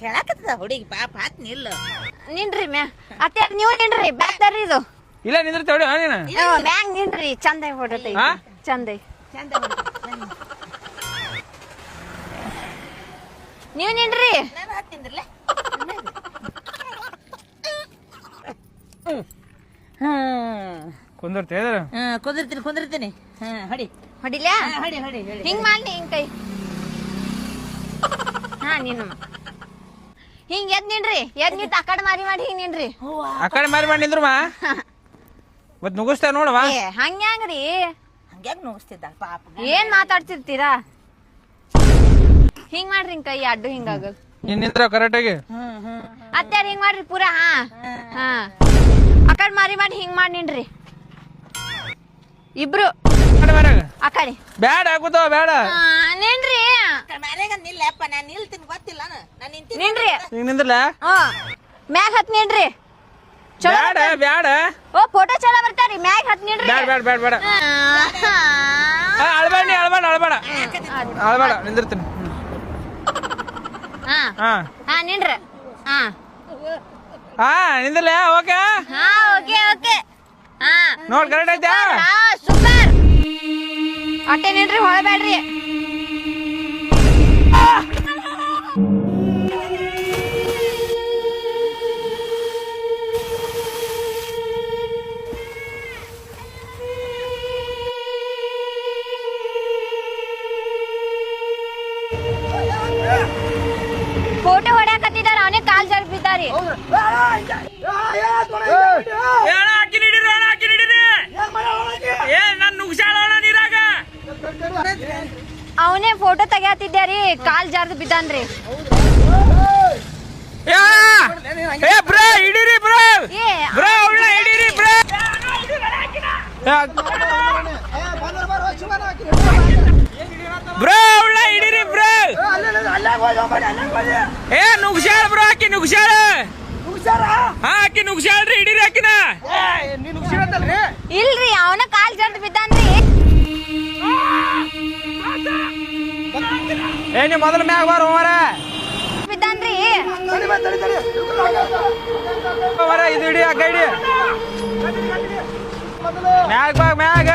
ಹೇಳಕತ್ತದ ಹುಡುಗಿ ಪಾಪ ಹಾತ್ ನಿಲ್ಲ ನಿನ್ರಿ ಮ್ಯಾ ಅತ್ತೆ ನೀವು ನಿನ್ರಿ ಬ್ಯಾಗ್ ತರ್ರಿ ಇದು ಇಲ್ಲ ನಿಂದಿರ್ತಾವ ನೀನು ಬ್ಯಾಗ್ ನಿನ್ರಿ ಚಂದ ಫೋಟೋ ತೆಗಿ ಚಂದ ಚಂದ ನೀವು ನಿನ್ರಿ ನಾನು ಹತ್ತಿಂದ್ರಲ್ಲ ಕುಂದಿರ್ತೀವಿ ಕುಂದಿರ್ತೀನಿ ಹೊಡಿ ಹೊಡಿಲ್ಯಾ ಹೊಡಿ ಹೊಡಿ ಹೊಡಿ ಹಿಂಗ್ ಮಾಡಿ ಹಿಂಗ್ ಕೈ ಹಾ ನೀನು ಹಿಂಗ್ ಎದ್ ನಿನ್ರಿ ಎದ್ ನಿಂತ ಆ ಕಡೆ ಮಾರಿ ಮಾಡಿ ಹಿಂಗ್ ನಿನ್ರಿ ಆ ಕಡೆ ಮಾರಿ ಮಾಡಿ ನಿಂದ್ರಮ್ಮ ಮತ್ ನುಗ್ಗಿಸ್ತಾರ ನೋಡವ ಏ ಹಂಗ್ಯಾಂಗ್ರಿ ಹಂಗ್ಯಾಗ ನುಗ್ಸ್ತಿದ್ದ ಪಾಪ ಏನ್ ಮಾತಾಡ್ತಿರ್ತೀರಾ ಹಿಂಗ್ ಮಾಡ್ರಿ ಹಿಂಗ್ ಕೈ ಅಡ್ಡು ಹಿಂಗಾಗಲ್ ನೀನ್ ನಿಂದ್ರ ಕರೆಕ್ಟಾಗಿ ಅತ್ಯಾರ ಹಿಂಗ್ ಮಾಡ್ರಿ ಪೂರಾ ಹಾ ಹಾ ಆ ಕಡೆ ಮಾರಿ ಮಾಡಿ ಹಿಂಗ್ ಮಾಡಿ ನಿನ್ರಿ ಇಬ್ರು ಆ ಕಡೆ ಬ್ಯಾಡ ಆಗುತ್ತಾವ ಬೇಡ ನಿನ್ರಿ ಮನೆಗ ನಿಲ್ಲಪ್ಪ ನಾನು ನಿಲ್ತೀನಿ ಗೊತ್ತಿಲ್ಲ ನಾನು ನಿಂತೀನಿ ನಿನ್ರಿ ಈಗ ನಿಂದ್ರಲ್ಲ ಮ್ಯಾಗ್ ಹತ್ ನಿನ್ರಿ ಬ್ಯಾಡ ಬ್ಯಾಡ ಓ ಫೋಟೋ ಚಲೋ ಬರ್ತಾರಿ ಮ್ಯಾಗ್ ಹತ್ ನಿನ್ರಿ ಬ್ಯಾಡ ಬ್ಯಾಡ ಬ್ಯಾಡ ಬೇಡ ಅಳ್ಬೇಡ ನೀ ಅಳ್ಬೇಡ ಅಳ್ಬೇಡ ಅಳ್ಬೇಡ ನಿಂದಿರ್ತೀನಿ ಹಾ ಹಾ ಹಾ ನಿನ್ರಿ ಹಾ ಹಾ ನಿಂದಿರ್ಲ ಓಕೆ ಹಾ ಓಕೆ ಓಕೆ ಹಾ ನೋಡ್ ಕರೆಕ್ಟ್ ಐತಾ ಹಾ ಸೂಪರ್ ಅಟ್ಟೆ ನಿನ್ರಿ ಹೊಳಬೇಡ್ರಿ ಫೋಟೋ ಹೊಡ್ಯಾಕತ್ತಿದಾರ ಅವನೇ ಕಾಲ್ ಜಾರ್ ಬಿದ್ದಾರಿ ಅವನೇ ಫೋಟೋ ತೆಗ್ಯಾತಿದ್ಯಾರಿ ಕಾಲ್ ಜಾರ್ದು ಬಿದ್ದಾನ್ರಿ ಬ್ರೋ ಹಿಡೀರಿ ಬ್ರೋ ಏ ಬ್ರೋ ಉಳ್ಳ ಹಿಡೀರಿ ಬ್ರೋ ಬ್ರೋ ಉಳ್ಳ ಹಿಡೀರಿ ಬ್ರೋ ಏ ನುಗ್ಸಾಳ ಬ್ರೋ ಆಕಿ ನುಗ್ಸಾಳ ಹಾ ಆಕಿ ನುಗ್ಸಾಳ್ರಿ ಹಿಡೀರಿ ಆಕಿನ ಇಲ್ರಿ ಅವನ ಕಾಲ್ ಜಾರ್ದು ಬಿದ್ದಾನ್ರಿ ಏ ನೀ ಮೊದಲು ಮ್ಯಾಗ ಬಾರ ಹೋಮರ ಬಿದ್ದಾನ್ರಿ ಇದು ಹಿಡಿ ಆ ಕೈ ಹಿಡಿ ಮ್ಯಾಗ ಬಾ ಮ್ಯಾಗ